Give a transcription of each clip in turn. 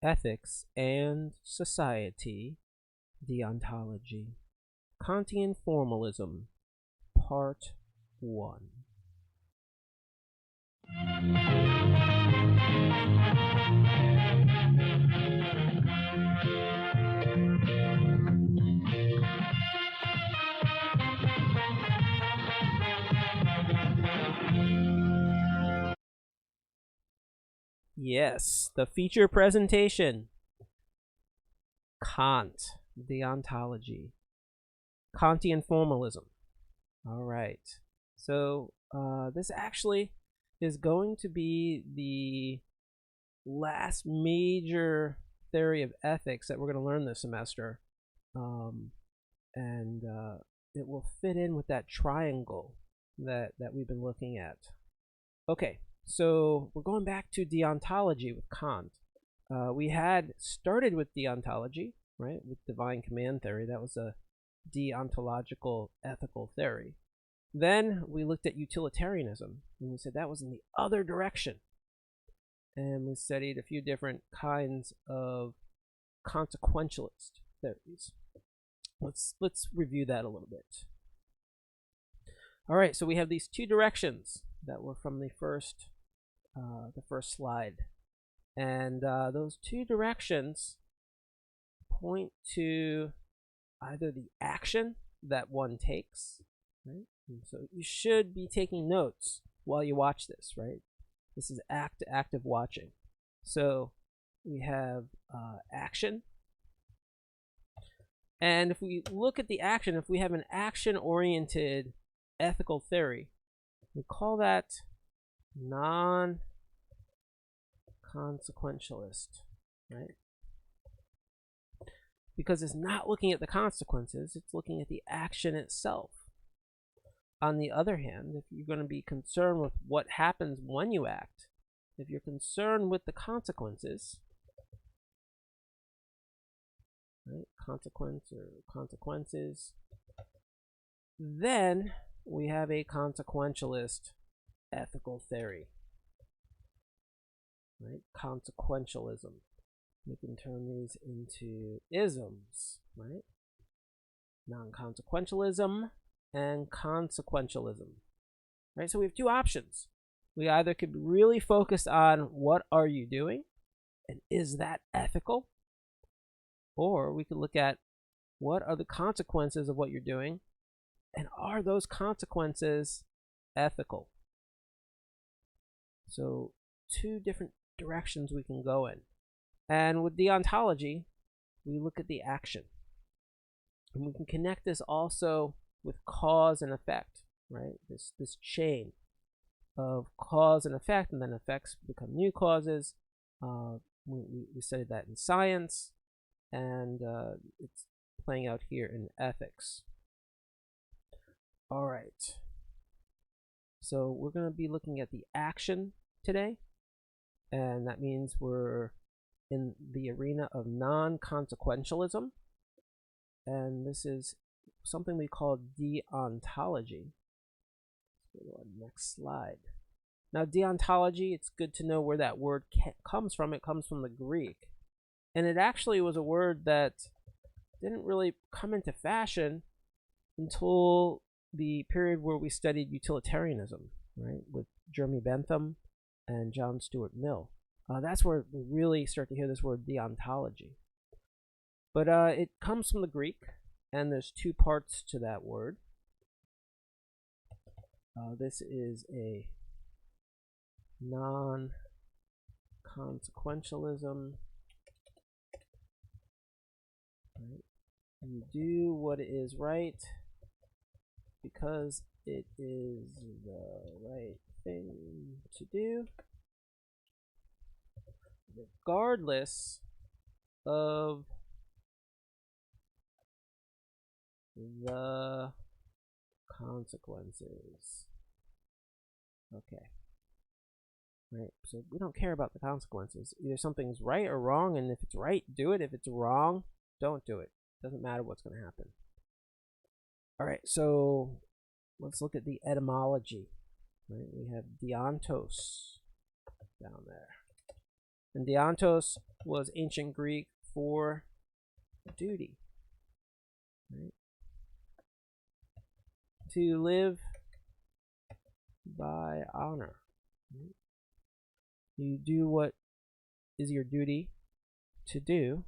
Ethics and Society, Deontology, Kantian Formalism, Part 1. Yes, the feature presentation. Kant, Deontology, Kantian Formalism. All right. So this actually is going to be the last major theory of ethics that we're going to learn this semester. And it will fit in with that triangle that we've been looking at. Okay, so we're going back to deontology with Kant. We had started with deontology, right, with divine command theory. That was a deontological ethical theory. Then we looked at utilitarianism, and we said that was in the other direction. And we studied a few different kinds of consequentialist theories. Let's review that a little bit. All right, so we have these two directions that were from the first slide, and those two directions point to either the action that one takes, right? And so you should be taking notes while you watch this, right? This is active watching. So we have action. And if we look at the action, if we have an action-oriented ethical theory, we call that non-consequentialist, right? Because it's not looking at the consequences, it's looking at the action itself. On the other hand, if you're going to be concerned with what happens when you act, if you're concerned with the consequences, right, consequences, then we have a consequentialist ethical theory, right? Consequentialism. We can turn these into isms, right? Non-consequentialism and consequentialism, right? So we have two options. We either could be really focused on what are you doing and is that ethical, or we could look at what are the consequences of what you're doing and are those consequences ethical. So two different directions we can go in. And with deontology, we look at the action, and we can connect this also with cause and effect, right? This chain of cause and effect, and then effects become new causes. We studied that in science, and it's playing out here in ethics. All right. So we're going to be looking at the action today, and that means we're in the arena of non-consequentialism, and this is something we call deontology. Let's go to the next slide. Now, deontology, it's good to know where that word comes from. It comes from the Greek, and it actually was a word that didn't really come into fashion until the period where we studied utilitarianism, right, with Jeremy Bentham and John Stuart Mill. That's where we really start to hear this word deontology. But it comes from the Greek, and there's two parts to that word. This is a non-consequentialism. Right? You do what is right because it is the right thing to do, regardless of the consequences. Okay. Right, so we don't care about the consequences. Either something's right or wrong, and if it's right, do it. If it's wrong, don't do it. Doesn't matter what's going to happen. All right, so let's look at the etymology. Right, we have deontos down there. And deontos was ancient Greek for duty. Right? To live by honor. Right? You do what is your duty to do.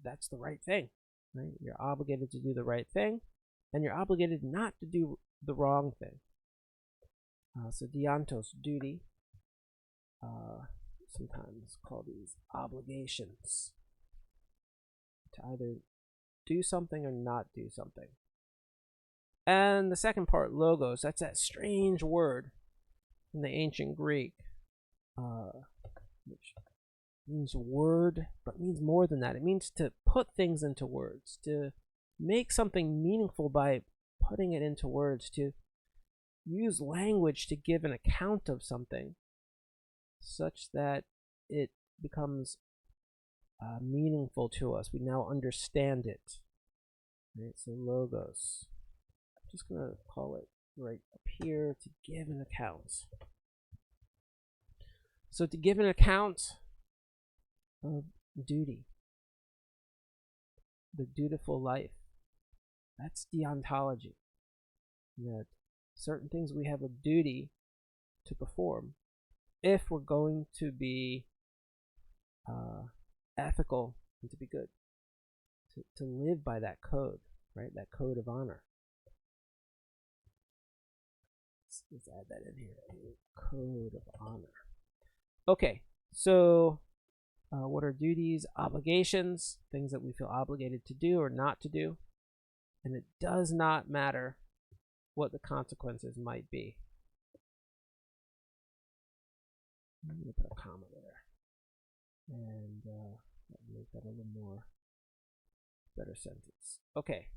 That's the right thing. Right? You're obligated to do the right thing, and you're obligated not to do the wrong thing. So deontos, duty. Sometimes call these obligations. To either do something or not do something. And the second part, logos, that's that strange word in the ancient Greek, which means word, but means more than that. It means to put things into words, to make something meaningful by putting it into words, to use language to give an account of something such that it becomes meaningful to us. We now understand it. Right, so logos. I'm just going to call it right up here, to give an account. So to give an account of duty, the dutiful life, that's deontology. That certain things we have a duty to perform if we're going to be ethical and to be good, to live by that code, right? That code of honor. Let's add that in here, a code of honor. Okay, so what are duties, obligations, things that we feel obligated to do or not to do, and it does not matter what the consequences might be. I'm going to put a comma there, and make that a little more better sentence. Okay.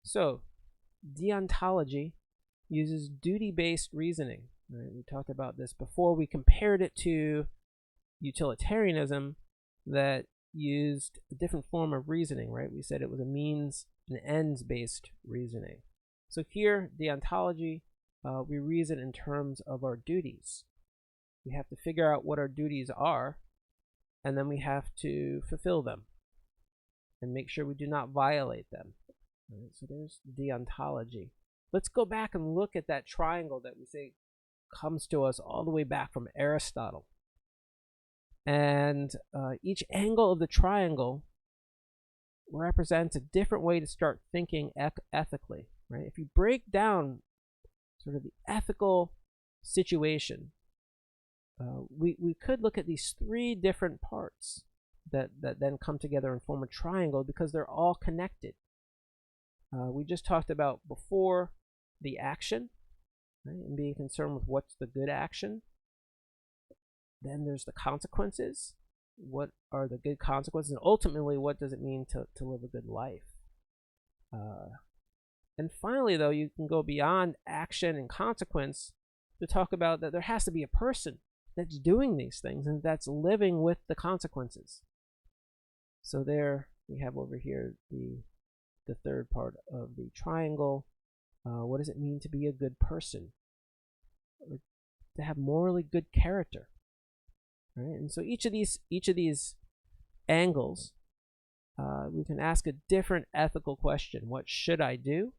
So deontology uses duty-based reasoning. Right? We talked about this before. We compared it to utilitarianism that used a different form of reasoning. Right? We said it was a means and ends-based reasoning. So here, deontology, we reason in terms of our duties. We have to figure out what our duties are, and then we have to fulfill them and make sure we do not violate them. Right, so there's deontology. Let's go back and look at that triangle that we say comes to us all the way back from Aristotle. And each angle of the triangle represents a different way to start thinking ethically. Right? If you break down sort of the ethical situation, we could look at these three different parts that then come together and form a triangle because they're all connected. We just talked about before the action, right, and being concerned with what's the good action. Then there's the consequences. What are the good consequences? And ultimately, what does it mean to live a good life? And finally, though, you can go beyond action and consequence to talk about that there has to be a person that's doing these things and that's living with the consequences. So there we have over here the third part of the triangle. What does it mean to be a good person? Or to have morally good character, right? And so each of these angles, we can ask a different ethical question. What should I do?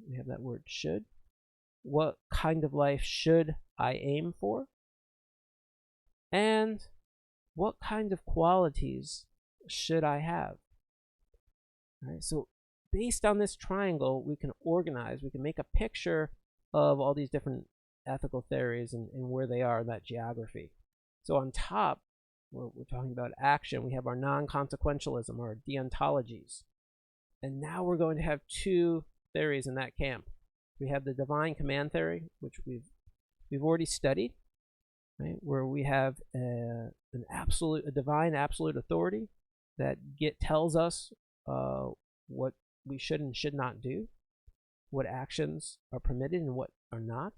We have that word should. What kind of life should I aim for? And what kind of qualities should I have? All right, so based on this triangle, we can organize, we can make a picture of all these different ethical theories and where they are in that geography. So on top, we're talking about action. We have our non-consequentialism, our deontologies. And now we're going to have two theories in that camp. We have the divine command theory, which we've already studied, right? Where we have a divine absolute authority that tells us what we should and should not do, what actions are permitted and what are not.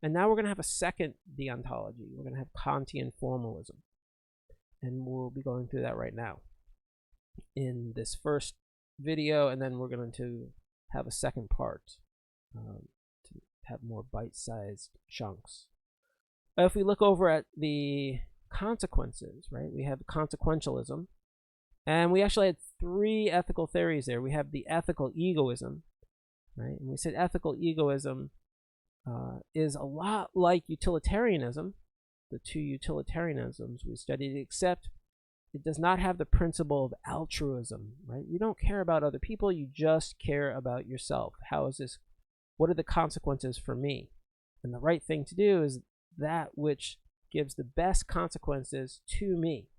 And now we're going to have a second deontology. We're going to have Kantian formalism. And we'll be going through that right now in this first video, and then we're going to have a second part. to have more bite-sized chunks. If we look over at the consequences, right, we have consequentialism, and we actually had 3 ethical theories there. We have the ethical egoism, right, and we said ethical egoism is a lot like utilitarianism, the 2 utilitarianisms we studied, except it does not have the principle of altruism, right? You don't care about other people, you just care about yourself. What are the consequences for me? And the right thing to do is that which gives the best consequences to me.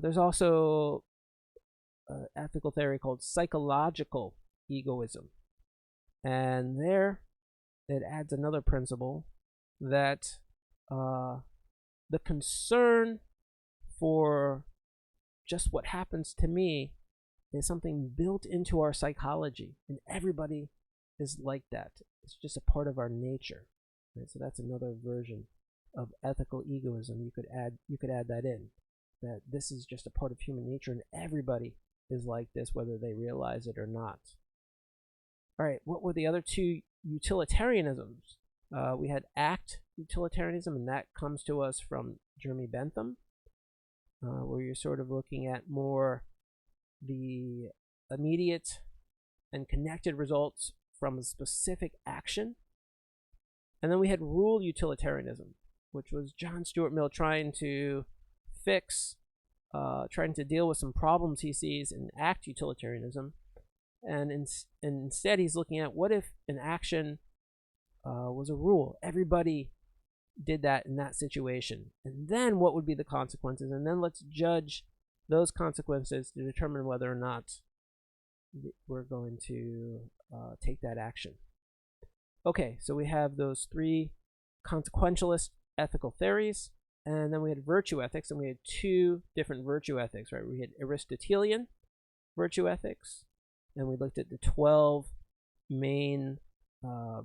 There's also an ethical theory called psychological egoism. And there it adds another principle that the concern for just what happens to me is something built into our psychology, and everybody is like that. It's just a part of our nature. Right? So that's another version of ethical egoism. You could add that in, that this is just a part of human nature, and everybody is like this, whether they realize it or not. All right, what were the other 2 utilitarianisms? We had act utilitarianism, and that comes to us from Jeremy Bentham, where you're sort of looking at more the immediate and connected results from a specific action. And then we had rule utilitarianism, which was John Stuart Mill trying to deal with some problems he sees in act utilitarianism. And instead he's looking at, what if an action was a rule? Everybody did that in that situation, and then what would be the consequences, and then let's judge those consequences to determine whether or not we're going to take that action. Okay, so we have those 3 consequentialist ethical theories, and then we had virtue ethics, and we had 2 different virtue ethics, right? We had Aristotelian virtue ethics, and we looked at the 12 main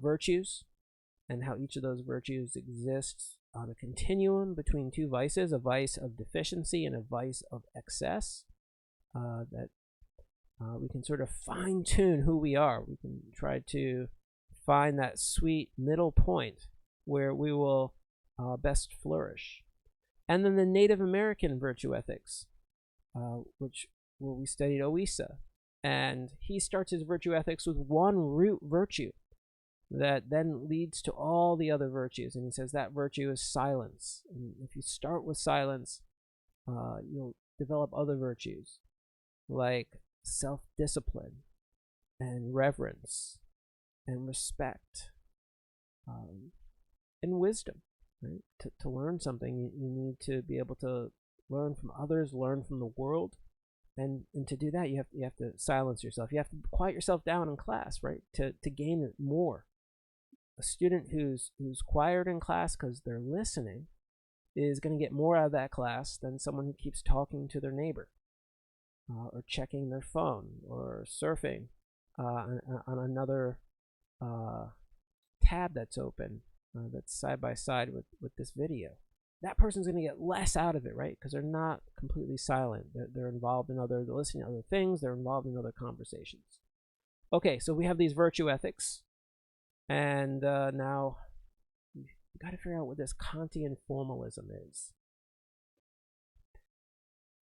virtues, and how each of those virtues exists on a continuum between 2 vices, a vice of deficiency and a vice of excess, that we can sort of fine-tune who we are. We can try to find that sweet middle point where we will best flourish. And then the Native American virtue ethics, where we studied Oisa, and he starts his virtue ethics with 1 root virtue that then leads to all the other virtues, and he says that virtue is silence. And if you start with silence, you'll develop other virtues like self-discipline and reverence and respect and wisdom. Right? To learn something, you need to be able to learn from others, learn from the world, and to do that, you have to silence yourself. You have to quiet yourself down in class, right? To gain more. A student who's quiet in class because they're listening is going to get more out of that class than someone who keeps talking to their neighbor, or checking their phone, or surfing on another tab that's open, that's side by side with this video. That person's going to get less out of it, right? Because they're not completely silent. They're involved in they're listening to other things. They're involved in other conversations. Okay, so we have these virtue ethics. And now we've got to figure out what this Kantian formalism is.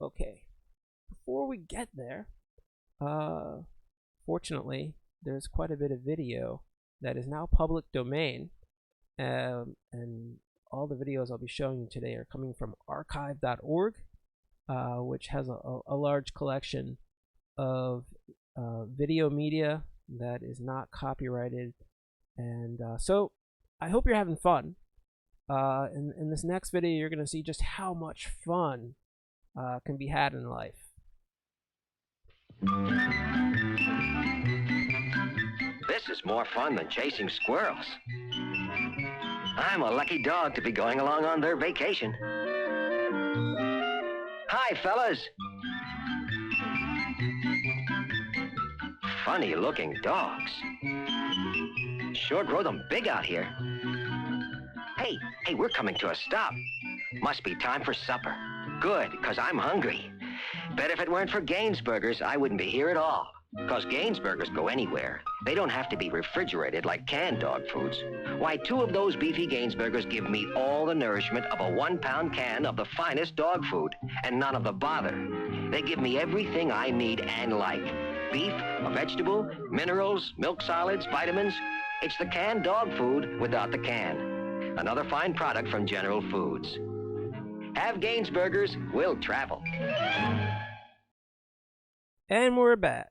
Okay, before we get there, fortunately, there's quite a bit of video that is now public domain, and all the videos I'll be showing you today are coming from archive.org, which has a large collection of video media that is not copyrighted. And so I hope you're having fun. In this next video, you're going to see just how much fun can be had in life. This is more fun than chasing squirrels. I'm a lucky dog to be going along on their vacation. Hi, fellas. Funny-looking dogs. Sure grow them big out here. Hey, we're coming to a stop. Must be time for supper. Good, because I'm hungry. Bet if it weren't for Gainsburgers, I wouldn't be here at all. Because Gainsburgers go anywhere. They don't have to be refrigerated like canned dog foods. Why, 2 of those beefy Gainsburgers give me all the nourishment of a 1-pound can of the finest dog food, and none of the bother. They give me everything I need and like. Beef, a vegetable, minerals, milk solids, vitamins. It's the canned dog food without the can. Another fine product from General Foods. Have Gainsburgers, we'll travel. And we're back.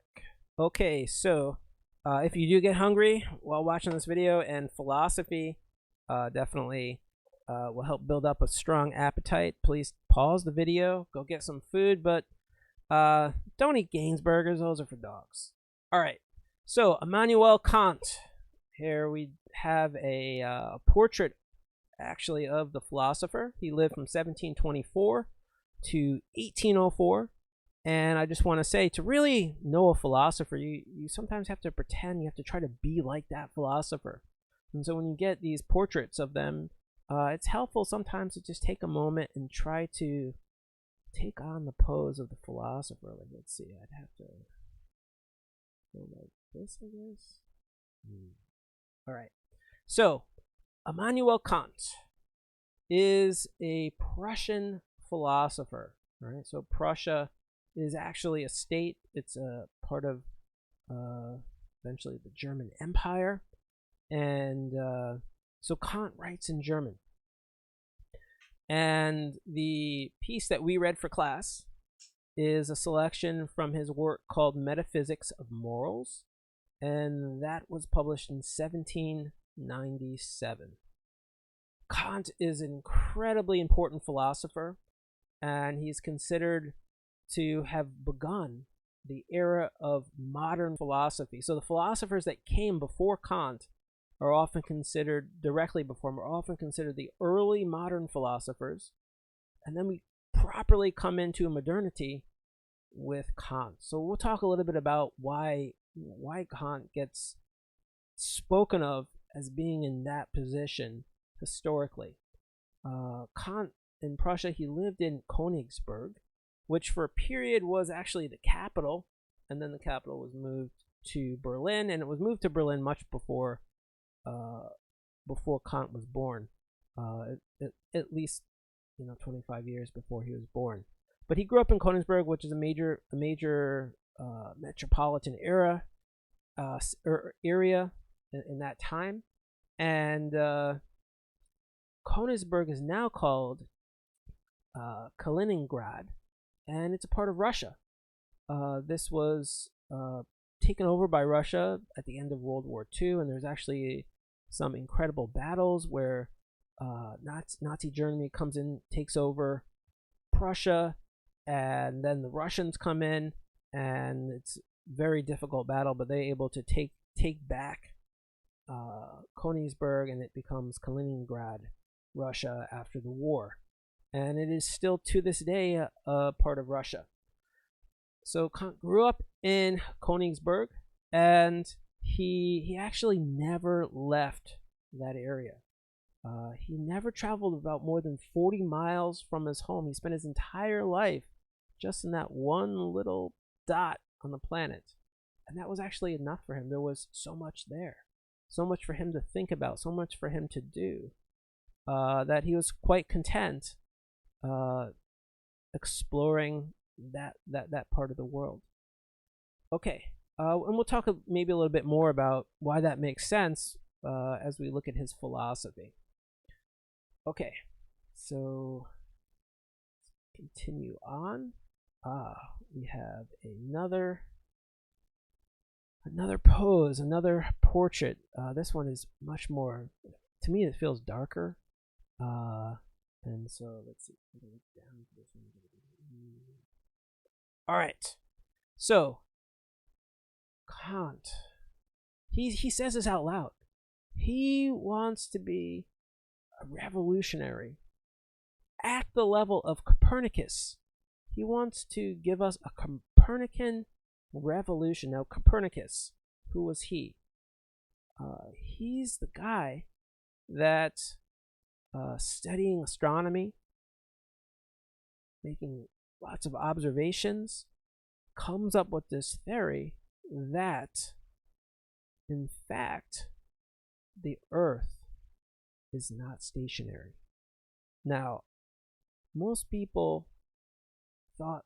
Okay, so if you do get hungry while watching this video, and philosophy definitely will help build up a strong appetite, please pause the video, go get some food, but don't eat Gainsburgers, those are for dogs. Alright, so Immanuel Kant. Here we have a portrait, actually, of the philosopher. He lived from 1724 to 1804. And I just want to say, to really know a philosopher, you sometimes have to pretend, you have to try to be like that philosopher. And so when you get these portraits of them, it's helpful sometimes to just take a moment and try to take on the pose of the philosopher. Like, let's see, I'd have to go like this, I guess. All right. So, Immanuel Kant is a Prussian philosopher. All right. So Prussia is actually a state. It's a part of eventually the German Empire, and so Kant writes in German. And the piece that we read for class is a selection from his work called Metaphysics of Morals, and that was published in 1797. Kant is an incredibly important philosopher, and he's considered to have begun the era of modern philosophy. So the philosophers that came before Kant are often considered, directly before him, are often considered the early modern philosophers. And then we properly come into modernity with Kant. So we'll talk a little bit about why Kant gets spoken of as being in that position historically. Kant in Prussia, he lived in Königsberg, which for a period was actually the capital, and then the capital was moved to Berlin, and it was moved to Berlin much before Kant was born, at least 25 years before he was born. But he grew up in Königsberg, which is a major metropolitan area in that time, and Königsberg is now called Kaliningrad, and it's a part of Russia. This was taken over by Russia at the end of World War II, and there's actually some incredible battles where Nazi Germany comes in, takes over Prussia, and then the Russians come in, and it's a very difficult battle, but they're able to take back Königsberg, and it becomes Kaliningrad, Russia, after the war. And it is still to this day a part of Russia. So Kant grew up in Königsberg, and he actually never left that area. He never traveled about more than 40 miles from his home. He spent his entire life just in that one little dot on the planet. And that was actually enough for him. There was so much there, so much for him to think about, so much for him to do, that he was quite content exploring that part of the world. Okay, and we'll talk maybe a little bit more about why that makes sense as we look at his philosophy. Okay, so continue on. We have another pose, another portrait. This one is much more, to me, it feels darker. And so let's see. Down to this one. All right. So Kant, he says this out loud. He wants to be a revolutionary at the level of Copernicus. He wants to give us a Copernican revolution. Now, Copernicus, who was he? He's the guy that studying astronomy, making lots of observations, comes up with this theory that, in fact, the Earth is not stationary. Now, most people thought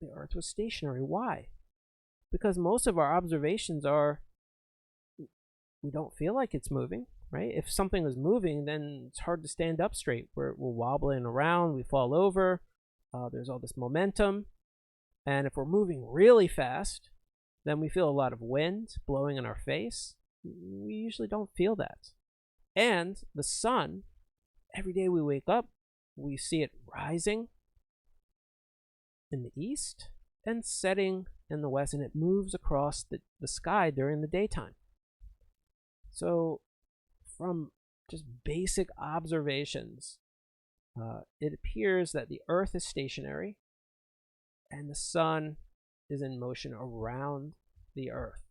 the Earth was stationary. Why? Because most of our observations are, we don't feel like it's moving, right? If something is moving, then it's hard to stand up straight. We're wobbling around, we fall over, there's all this momentum. And if we're moving really fast, then we feel a lot of wind blowing in our face. We usually don't feel that. And the sun, every day we wake up, we see it rising in the east and setting in the west, and it moves across the sky during the daytime. So from just basic observations, it appears that the Earth is stationary and the sun is in motion around the Earth.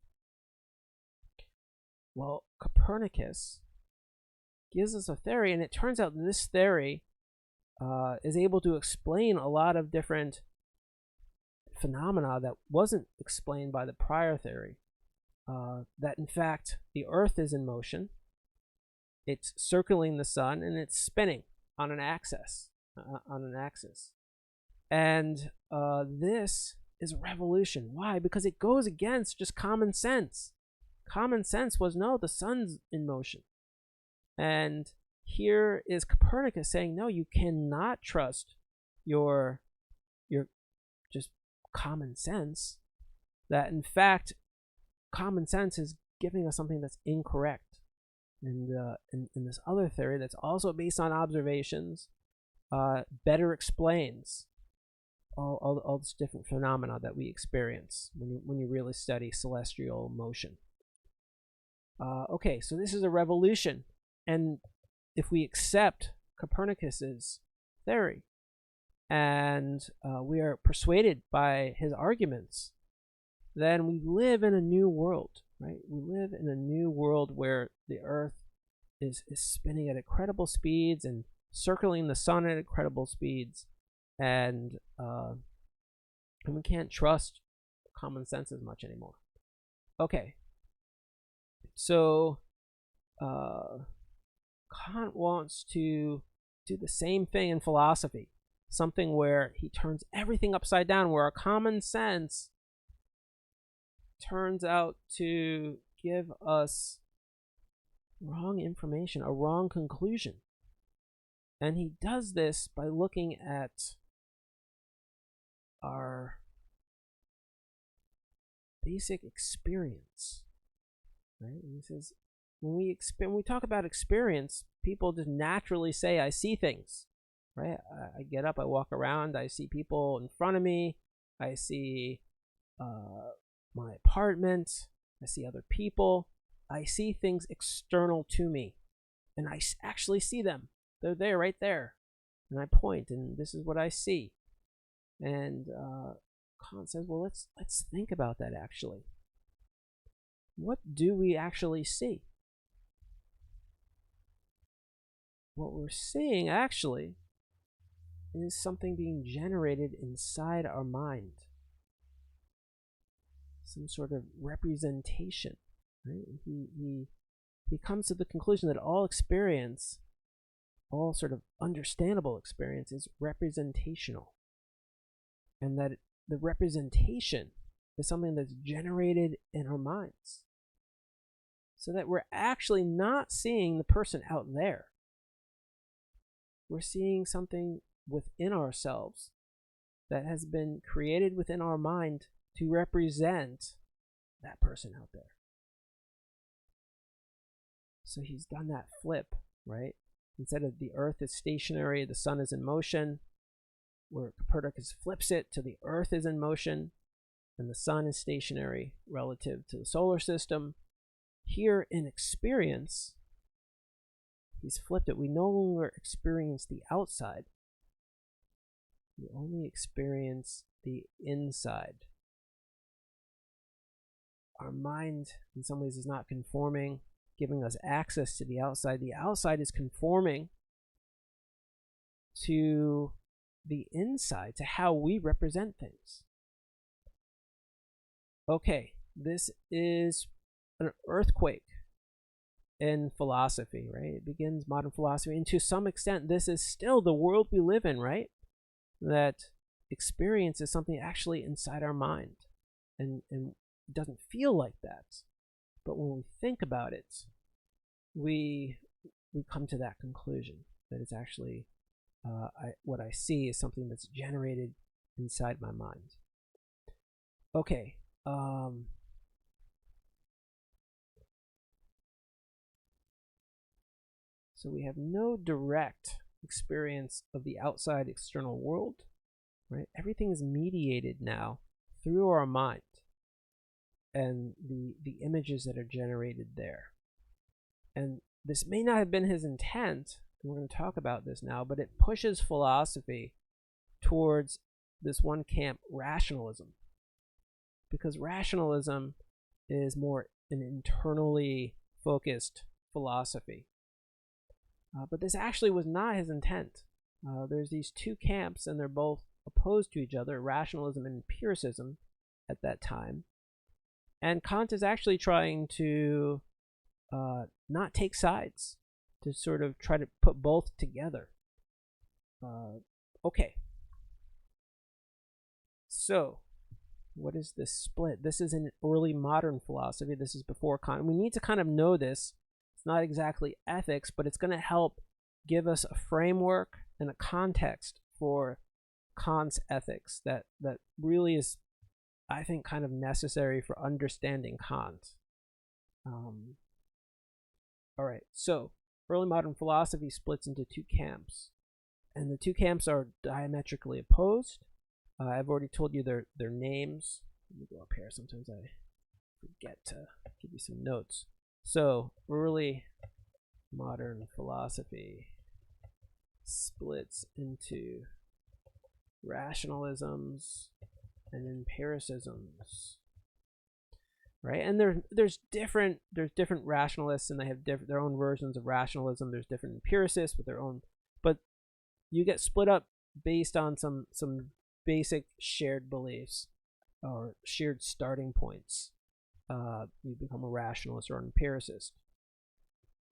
Well, Copernicus gives us a theory, and it turns out this theory is able to explain a lot of different phenomena that wasn't explained by the prior theory. That in fact the Earth is in motion, it's circling the sun, and it's spinning on an axis. And this is a revolution. Why? Because it goes against just common sense. Common sense was, no, the sun's in motion. And here is Copernicus saying, no, you cannot trust your just common sense. That in fact, common sense is giving us something that's incorrect. And in this other theory that's also based on observations, better explains all this different phenomena that we experience when you really study celestial motion. Okay, so this is a revolution. And if we accept Copernicus's theory and we are persuaded by his arguments, then we live in a new world, right? We live in a new world where the Earth is spinning at incredible speeds and circling the sun at incredible speeds, and we can't trust common sense as much anymore. Okay, so Kant wants to do the same thing in philosophy, something where he turns everything upside down, where our common sense turns out to give us wrong information, a wrong conclusion. And he does this by looking at our basic experience, right? And he says, when we talk about experience, people just naturally say, I see things, right? I get up, I walk around, I see people in front of me, I see my apartment, I see other people, I see things external to me, and I actually see them. They're there, right there, and I point, and this is what I see. And Kant says, well, let's think about that actually. What do we actually see? What we're seeing actually is something being generated inside our mind. Some sort of representation. Right? He comes to the conclusion that all experience, all sort of understandable experience, is representational. And that the representation is something that's generated in our minds. So that we're actually not seeing the person out there. We're seeing something within ourselves that has been created within our mind to represent that person out there. So he's done that flip, right? Instead of the Earth is stationary, the sun is in motion, where Copernicus flips it to the Earth is in motion and the sun is stationary relative to the solar system. Here in experience, he's flipped it. We no longer experience the outside. We only experience the inside. Our mind, in some ways, is not conforming, giving us access to the outside. The outside is conforming to the inside, to how we represent things. Okay, this is an earthquake in philosophy, right? It begins modern philosophy, and to some extent, this is still the world we live in, right? That experience is something actually inside our mind, and it doesn't feel like that. But when we think about it, we come to that conclusion that it's actually what I see is something that's generated inside my mind. Okay. So we have no direct experience of the outside external world, right? Everything is mediated now through our mind and the images that are generated there. And this may not have been his intent, and we're going to talk about this now, but it pushes philosophy towards this one camp, rationalism. Because rationalism is more an internally focused philosophy. But this actually was not his intent. There's these two camps, and they're both opposed to each other, rationalism and empiricism at that time. And Kant is actually trying to not take sides, to sort of try to put both together. Okay. So, what is this split? This is in early modern philosophy. This is before Kant. We need to kind of know this. It's not exactly ethics, but it's going to help give us a framework and a context for Kant's ethics that really is, I think, kind of necessary for understanding Kant. All right, so early modern philosophy splits into two camps, and the two camps are diametrically opposed. I've already told you their names. Let me go up here. Sometimes I forget to give you some notes. So early modern philosophy splits into rationalisms and empiricisms, right? And there's different rationalists, and they have their own versions of rationalism. There's different empiricists with their own, but you get split up based on some basic shared beliefs or shared starting points. You become a rationalist or an empiricist.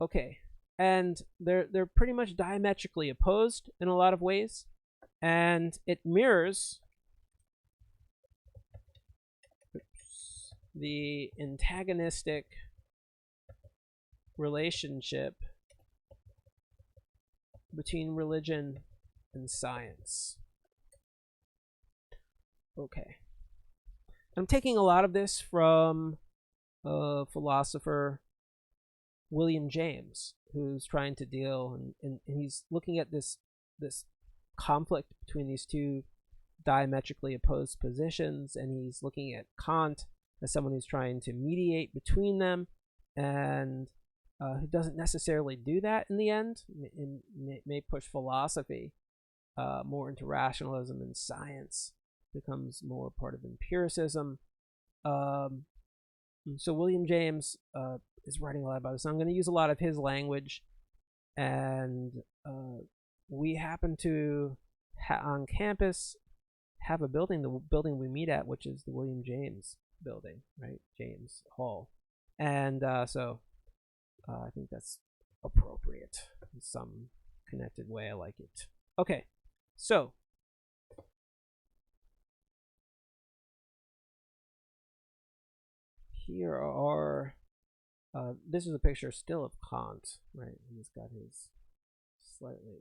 Okay, and they're pretty much diametrically opposed in a lot of ways, and it mirrors the antagonistic relationship between religion and science. Okay. I'm taking a lot of this from philosopher William James, who's trying to deal, and he's looking at this conflict between these two diametrically opposed positions, and he's looking at Kant as someone who's trying to mediate between them, and who doesn't necessarily do that in the end. It may push philosophy more into rationalism, and science becomes more part of empiricism. So William James is writing a lot about this. I'm going to use a lot of his language, and we happen to on campus have a building, the building we meet at, which is the William James building, right? James Hall, and so I think that's appropriate in some connected way. I like it. Okay, so here are, this is a picture still of Kant, right? He's got his slightly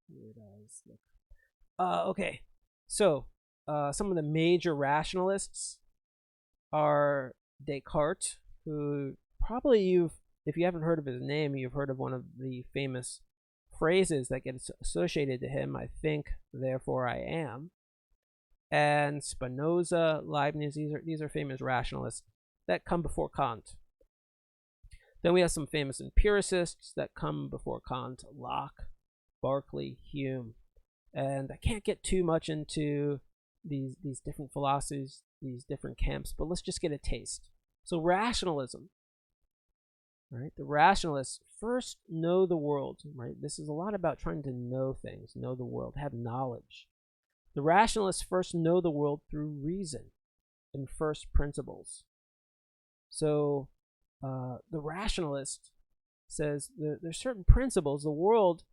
weird eyes. Okay, so some of the major rationalists are Descartes, who probably if you haven't heard of his name, you've heard of one of the famous phrases that gets associated to him, I think, therefore I am. And Spinoza, Leibniz, these are famous rationalists that come before Kant. Then we have some famous empiricists that come before Kant: Locke, Berkeley, Hume. And I can't get too much into these different philosophies, these different camps, but let's just get a taste. So rationalism, right? The rationalists first know the world, right? This is a lot about trying to know things, know the world, have knowledge. The rationalists first know the world through reason and first principles. So the rationalist says there's certain principles. The world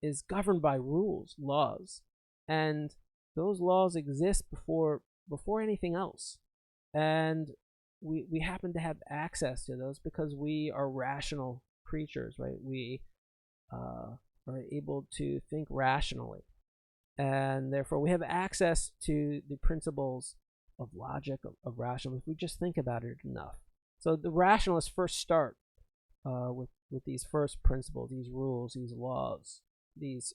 is governed by rules, laws, and those laws exist before anything else. And we happen to have access to those because we are rational creatures, right? We are able to think rationally, and therefore we have access to the principles of logic, of rationalism, if we just think about it enough. So the rationalists first start with these first principles, these rules, these laws, these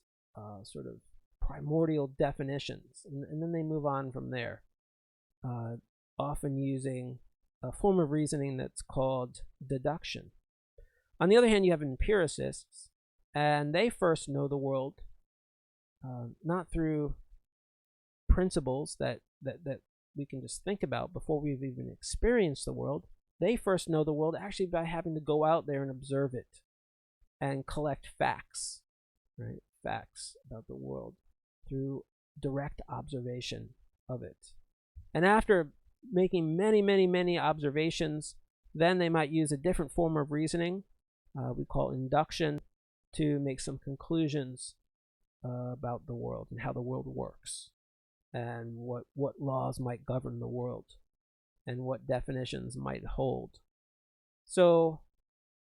sort of primordial definitions, and then they move on from there, often using a form of reasoning that's called deduction. On the other hand, you have empiricists, and they first know the world not through principles that we can just think about before we've even experienced the world. They first know the world actually by having to go out there and observe it and collect facts, right? Facts about the world through direct observation of it. And after making many observations, then they might use a different form of reasoning, we call induction, to make some conclusions about the world and how the world works, and what laws might govern the world, and what definitions might hold. So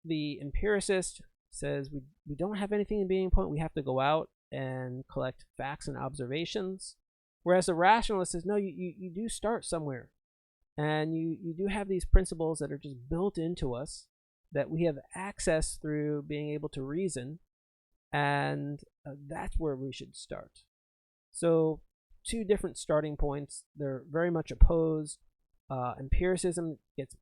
the empiricist says we don't have anything in being point, we have to go out and collect facts and observations. Whereas the rationalist says, no, you do start somewhere. And you do have these principles that are just built into us, that we have access through being able to reason, and that's where we should start. So two different starting points. They're very much opposed. Empiricism gets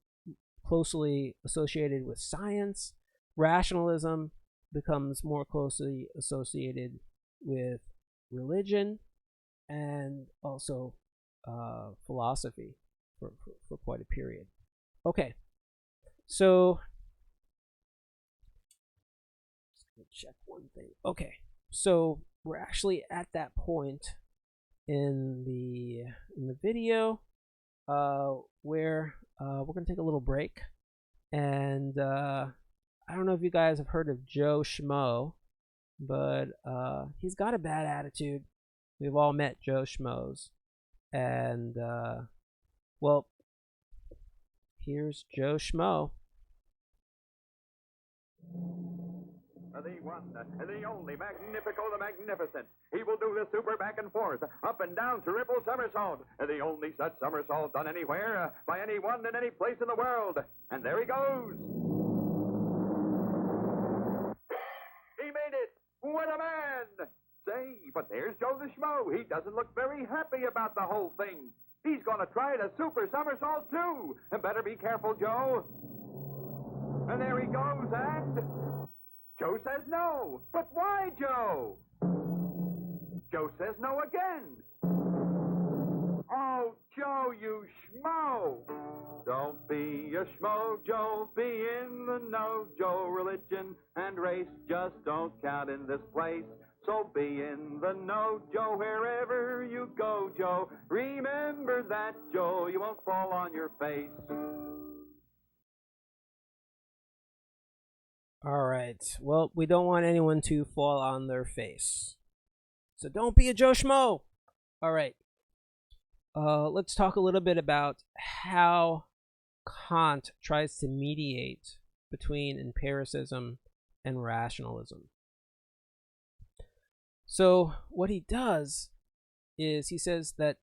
closely associated with science. Rationalism becomes more closely associated with religion and also philosophy for quite a period. Okay, so check one thing. Okay, so we're actually at that point in the video where we're gonna take a little break, and I don't know if you guys have heard of Joe Schmo, but he's got a bad attitude. We've all met Joe Schmoes, and well, here's Joe Schmo. The one, the only, Magnifico the Magnificent. He will do the super back and forth, up and down, triple somersault. The only such somersault done anywhere, by anyone in any place in the world. And there he goes. He made it. What a man. Say, but there's Joe the Schmo. He doesn't look very happy about the whole thing. He's going to try the super somersault, too. And better be careful, Joe. And there he goes, and Joe says no. But why, Joe? Joe says no again. Oh, Joe, you schmo. Don't be a schmo, Joe. Be in the know, Joe. Religion and race just don't count in this place. So be in the know, Joe, wherever you go, Joe. Remember that, Joe, you won't fall on your face. All right. Well, we don't want anyone to fall on their face. So don't be a Joe Schmo. All right. Let's talk a little bit about how Kant tries to mediate between empiricism and rationalism. So what he does is he says that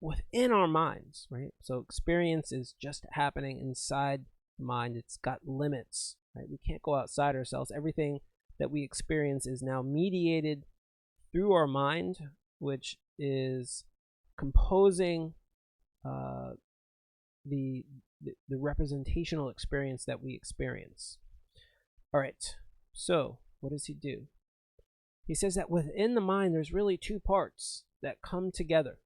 within our minds, right? So experience is just happening inside the mind. It's got limits. Right? We can't go outside ourselves. Everything that we experience is now mediated through our mind, which is composing the representational experience that we experience. All right, so what does he do? He says that within the mind there's really two parts that come together.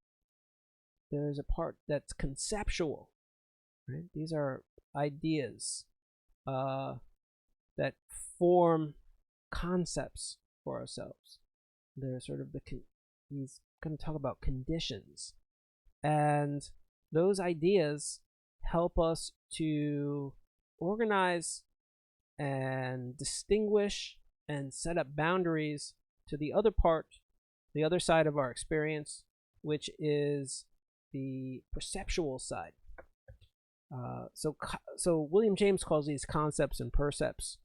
There's a part that's conceptual, right? These are ideas that form concepts for ourselves. They're sort of he's going to talk about conditions. And those ideas help us to organize and distinguish and set up boundaries to the other part, the other side of our experience, which is the perceptual side. So William James calls these concepts and percepts,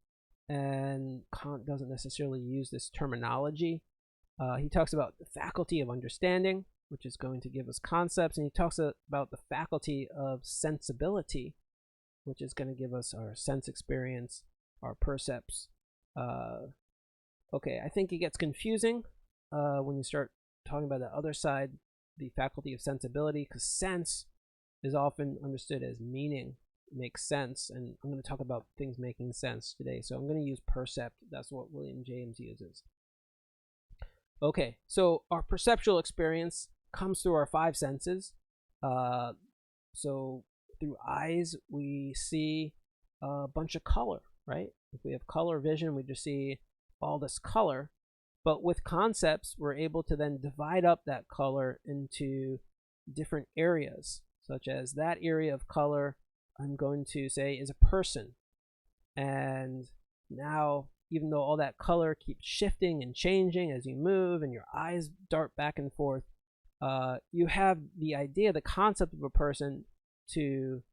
and Kant doesn't necessarily use this terminology. He talks about the faculty of understanding, which is going to give us concepts, and he talks about the faculty of sensibility, which is going to give us our sense experience, our percepts. Okay, I think it gets confusing when you start talking about the other side, the faculty of sensibility, because sense is often understood as meaning, makes sense, and I'm going to talk about things making sense today, so I'm going to use percept. That's what William James uses. Okay, so our perceptual experience comes through our five senses. So through eyes, we see a bunch of color, right? If we have color vision, we just see all this color. But with concepts, we're able to then divide up that color into different areas, such as that area of color, I'm going to say, is a person. And now, even though all that color keeps shifting and changing as you move and your eyes dart back and forth, you have the idea, the concept of a person to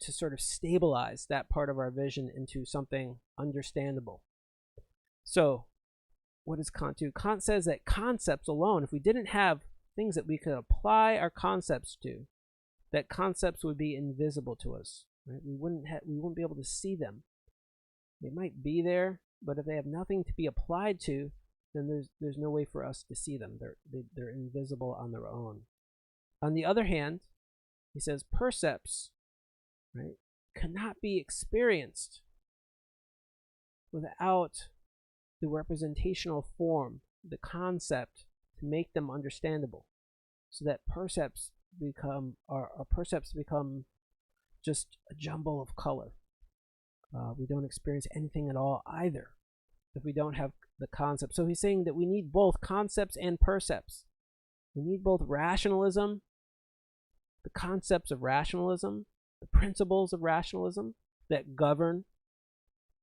sort of stabilize that part of our vision into something understandable. So what does Kant do? Kant says that concepts alone, if we didn't have things that we could apply our concepts to, that concepts would be invisible to us. Right? We wouldn't be able to see them. They might be there, but if they have nothing to be applied to, then there's no way for us to see them. They're invisible on their own. On the other hand, he says percepts, right, cannot be experienced without the representational form, the concept, to make them understandable, so that percepts become just a jumble of color. We don't experience anything at all either if we don't have the concept. So he's saying that we need both concepts and percepts. We need both rationalism, the concepts of rationalism, the principles of rationalism that govern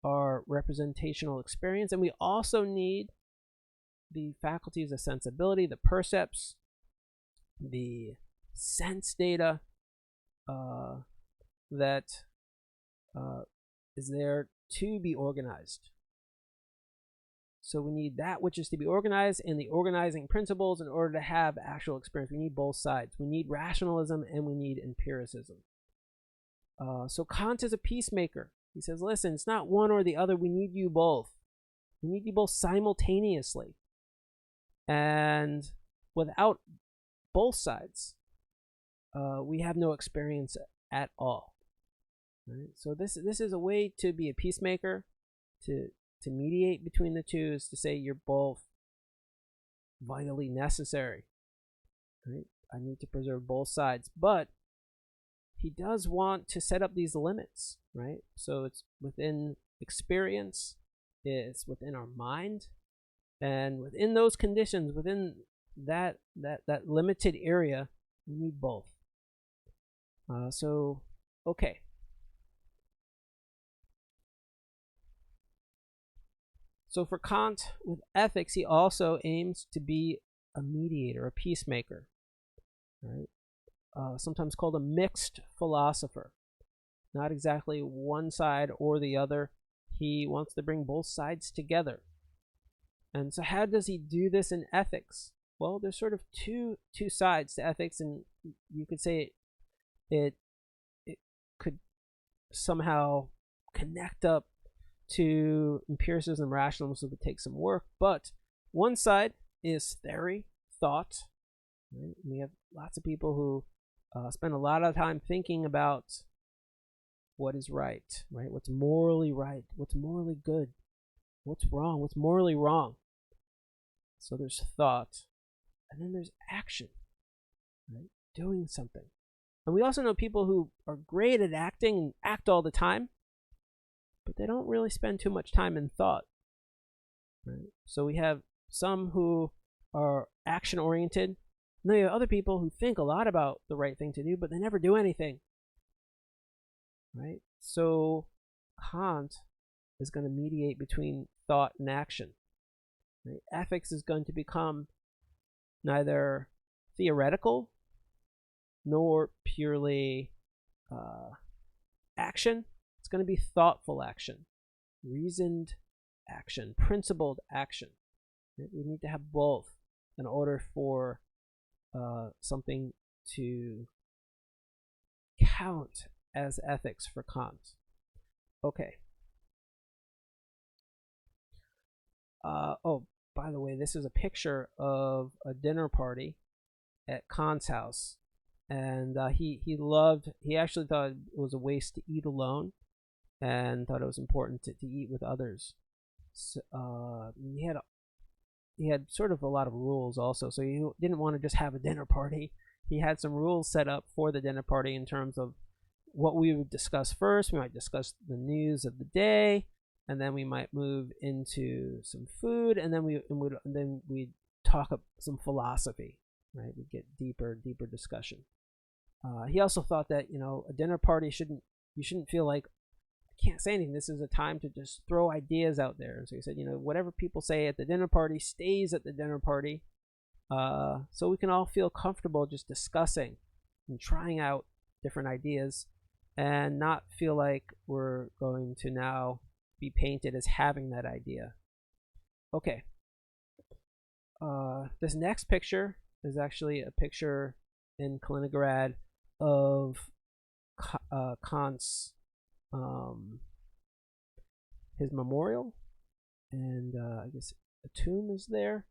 our representational experience, and we also need the faculties of sensibility, the percepts, the sense data that is there to be organized. So we need that which is to be organized and the organizing principles in order to have actual experience. We need both sides. We need rationalism and we need empiricism. So Kant is a peacemaker. He says, listen, it's not one or the other. We need you both. We need you both simultaneously. And without both sides, we have no experience at all. Right? So this is a way to be a peacemaker, to mediate between the two, is to say you're both vitally necessary. Right? I need to preserve both sides, but he does want to set up these limits, right? So it's within experience, it's within our mind, and within those conditions, within that limited area, we need both. Okay. So for Kant, with ethics, he also aims to be a mediator, a peacemaker, right? Sometimes called a mixed philosopher. Not exactly one side or the other. He wants to bring both sides together. And so how does he do this in ethics? Well, there's sort of two sides to ethics, and you could say it could somehow connect up to empiricism and rationalism, would take some work. But one side is theory, thought. Right? We have lots of people who spend a lot of time thinking about what is right, what's morally right, what's morally good, what's wrong, what's morally wrong. So there's thought, and then there's action, right? Doing something. And we also know people who are great at acting and act all the time, but they don't really spend too much time in thought. Right? So we have some who are action-oriented, and then we have other people who think a lot about the right thing to do, but they never do anything. right? So Kant is going to mediate between thought and action. Right? Ethics is going to become neither theoretical nor purely action. It's going to be thoughtful action, reasoned action, principled action. Right? We need to have both in order for something to count as ethics for Kant. Okay. Oh, by the way, this is a picture of a dinner party at Kant's house, and he actually thought it was a waste to eat alone, and thought it was important to eat with others. So, he had sort of a lot of rules also, so he didn't want to just have a dinner party. He had some rules set up for the dinner party in terms of what we would discuss first. We might discuss the news of the day, and then we might move into some food, and then we'd talk up some philosophy, right? We'd get deeper discussion. He also thought that, a dinner party you shouldn't feel like, I can't say anything. This is a time to just throw ideas out there. And so he said, whatever people say at the dinner party stays at the dinner party. So we can all feel comfortable just discussing and trying out different ideas and not feel like we're going to now be painted as having that idea. Okay. This next picture is actually a picture in Kaliningrad of Kant's his memorial, and I guess a tomb is there.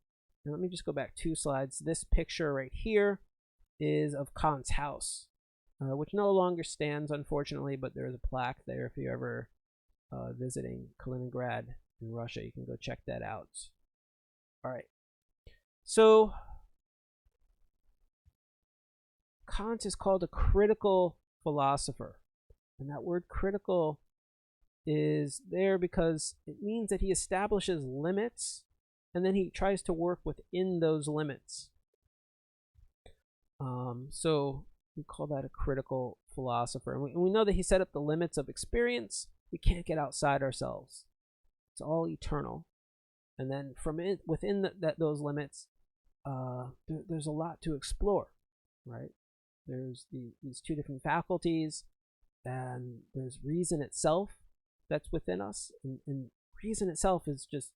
And let me just go back 2 slides. This picture right here is of Kant's house, which no longer stands, unfortunately, but there's a plaque there. If you're ever visiting Kaliningrad in Russia, you can go check that out. All right. So Kant is called a critical philosopher. And that word critical is there because it means that he establishes limits and then he tries to work within those limits. So we call that a critical philosopher. And we know that he set up the limits of experience. We can't get outside ourselves. It's all eternal. And then within those limits, there's a lot to explore, right? There's these 2 different faculties, and there's reason itself that's within us, and reason itself is just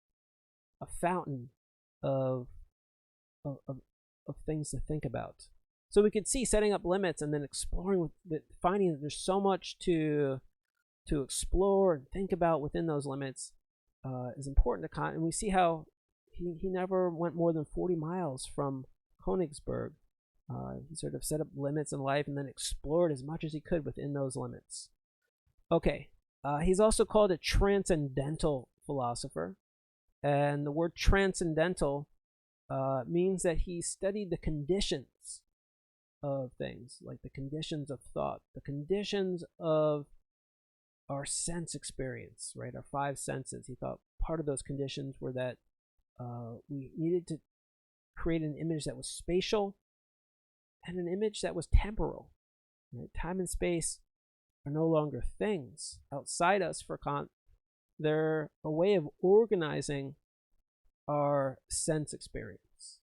a fountain of things to think about. So we could see setting up limits and then exploring finding that there's so much to explore and think about within those limits is important to Kant. And we see how he never went more than 40 miles from Königsberg. He sort of set up limits in life and then explored as much as he could within those limits. Okay, he's also called a transcendental philosopher. And the word transcendental means that he studied the conditions of things, like the conditions of thought, the conditions of our sense experience, right? Our 5 senses. He thought part of those conditions were that we needed to create an image that was spatial and an image that was temporal. Right? Time and space are no longer things outside us for Kant. They're a way of organizing our sense experience.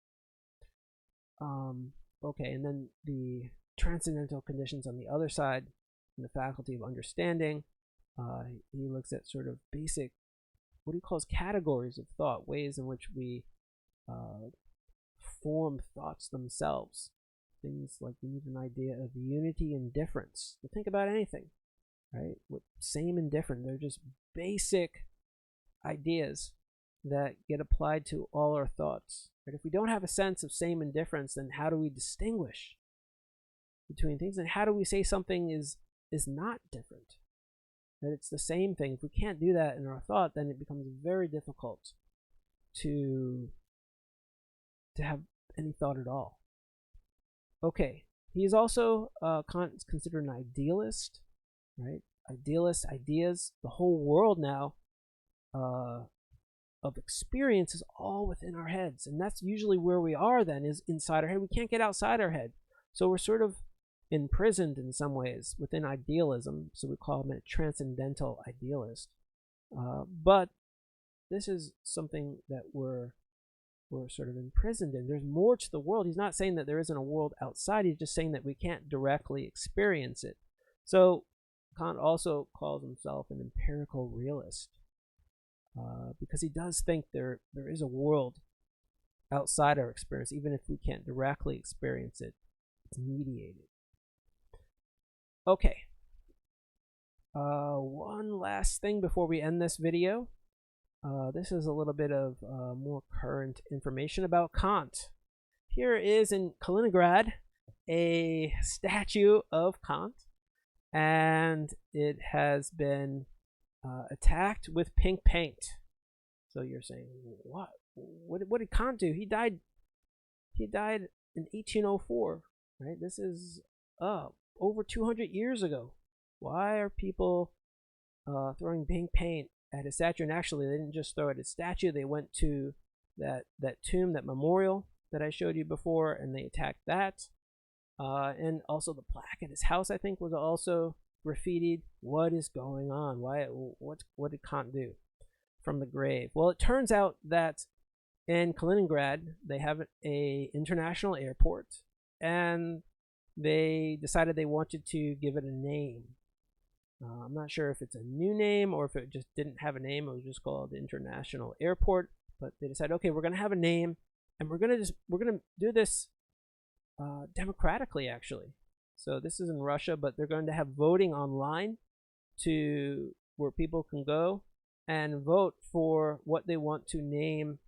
Okay, and then the transcendental conditions on the other side, in the faculty of understanding, he looks at sort of basic, what he calls categories of thought, ways in which we form thoughts themselves. Things like we need an idea of unity and difference to think about anything, right? With same and different, they're just basic ideas that get applied to all our thoughts. Right? If we don't have a sense of same and difference, then how do we distinguish between things? And how do we say something is not different? That it's the same thing. If we can't do that in our thought, then it becomes very difficult to have any thought at all. Okay, he's also Kant is considered an idealist, right? Idealist ideas. The whole world now of experience is all within our heads, and that's usually where we are. Then is inside our head. We can't get outside our head, so we're sort of imprisoned in some ways within idealism, so we call him a transcendental idealist. But this is something that we're sort of imprisoned in. There's more to the world. He's not saying that there isn't a world outside. He's just saying that we can't directly experience it. So Kant also calls himself an empirical realist, because he does think there is a world outside our experience, even if we can't directly experience it. It's mediated. Okay. One last thing before we end this video. This is a little bit of more current information about Kant. Here is in Kaliningrad a statue of Kant, and it has been attacked with pink paint. So you're saying, what? What did Kant do? He died in 1804, right? This is over 200 years ago. Why are people throwing pink paint at his statue? And actually, they didn't just throw it at his statue. They went to that tomb, that memorial that I showed you before, and they attacked that. And also the plaque at his house, I think, was also graffitied. What is going on? What did Kant do from the grave? Well, it turns out that in Kaliningrad, they have a international airport, and they decided they wanted to give it a name. I'm not sure if it's a new name or if it just didn't have a name. It was just called International Airport. But they decided, okay, we're going to have a name, and we're going to do this democratically, actually. So this is in Russia, but they're going to have voting online where people can go and vote for what they want to name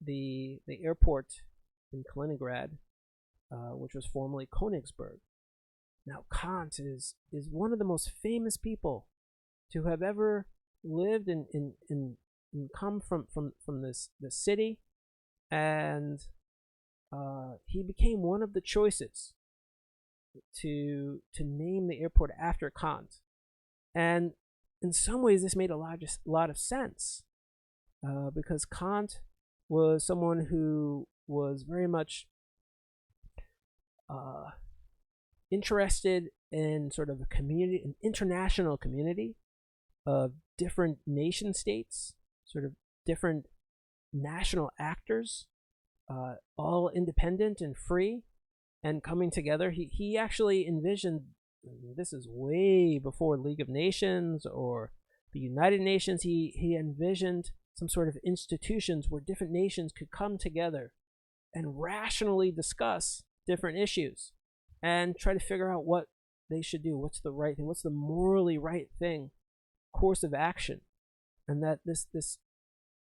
the airport in Kaliningrad, which was formerly Königsberg. Now, Kant is one of the most famous people to have ever lived and come from this city, and he became one of the choices to name the airport after Kant. And in some ways, this made a lot of sense, because Kant was someone who was very much interested in sort of a community, an international community of different nation states, sort of different national actors, all independent and free and coming together. He actually envisioned, this is way before League of Nations or the United Nations, he envisioned some sort of institutions where different nations could come together and rationally discuss different issues and try to figure out what they should do, what's the right thing, what's the morally right thing, course of action. And that this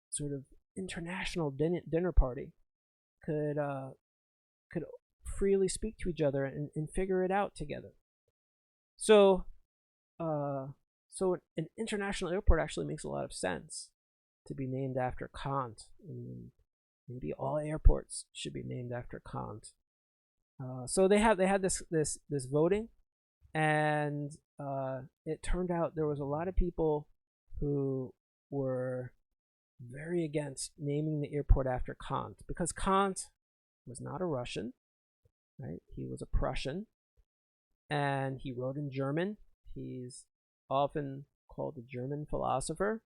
sort of international dinner party could freely speak to each other and figure it out together. So an international airport actually makes a lot of sense to be named after Kant. And maybe all airports should be named after Kant. So they had this voting, and it turned out there was a lot of people who were very against naming the airport after Kant, because Kant was not a Russian, right? He was a Prussian, and he wrote in German. He's often called a German philosopher.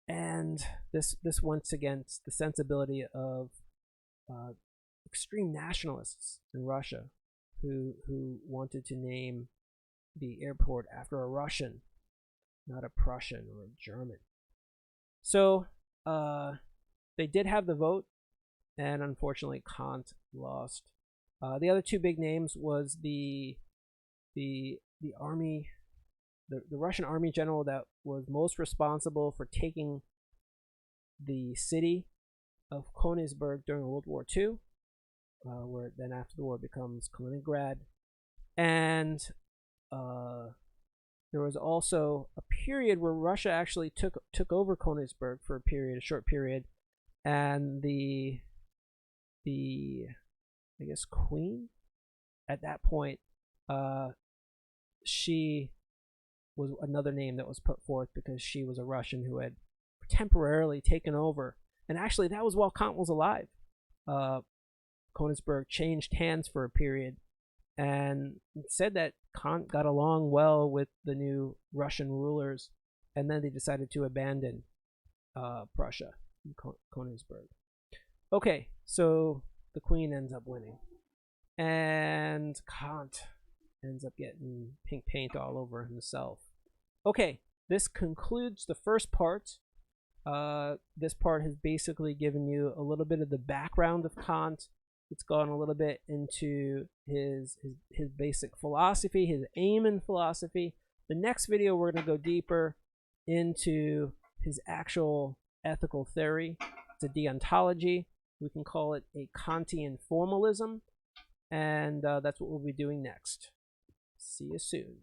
And this went against the sensibility of extreme nationalists in Russia who wanted to name the airport after a Russian, not a Prussian or a German. So they did have the vote, and unfortunately Kant lost. The other two big names was the army, the Russian army general that was most responsible for taking the city of Königsberg during World War II, where then after the war becomes Kaliningrad. And there was also a period where Russia actually took over Königsberg for a short period, and the I guess queen at that point, she was another name that was put forth because she was a Russian who had temporarily taken over. And actually, that was while Kant was alive. Königsberg changed hands for a period, and it said that Kant got along well with the new Russian rulers, and then they decided to abandon Prussia, Königsberg. Okay, so the Queen ends up winning, and Kant ends up getting pink paint all over himself. Okay, this concludes the first part. This part has basically given you a little bit of the background of Kant. It's gone a little bit into his basic philosophy, his aim in philosophy. The next video, we're going to go deeper into his actual ethical theory. It's a deontology. We can call it a Kantian formalism. And that's what we'll be doing next. See you soon.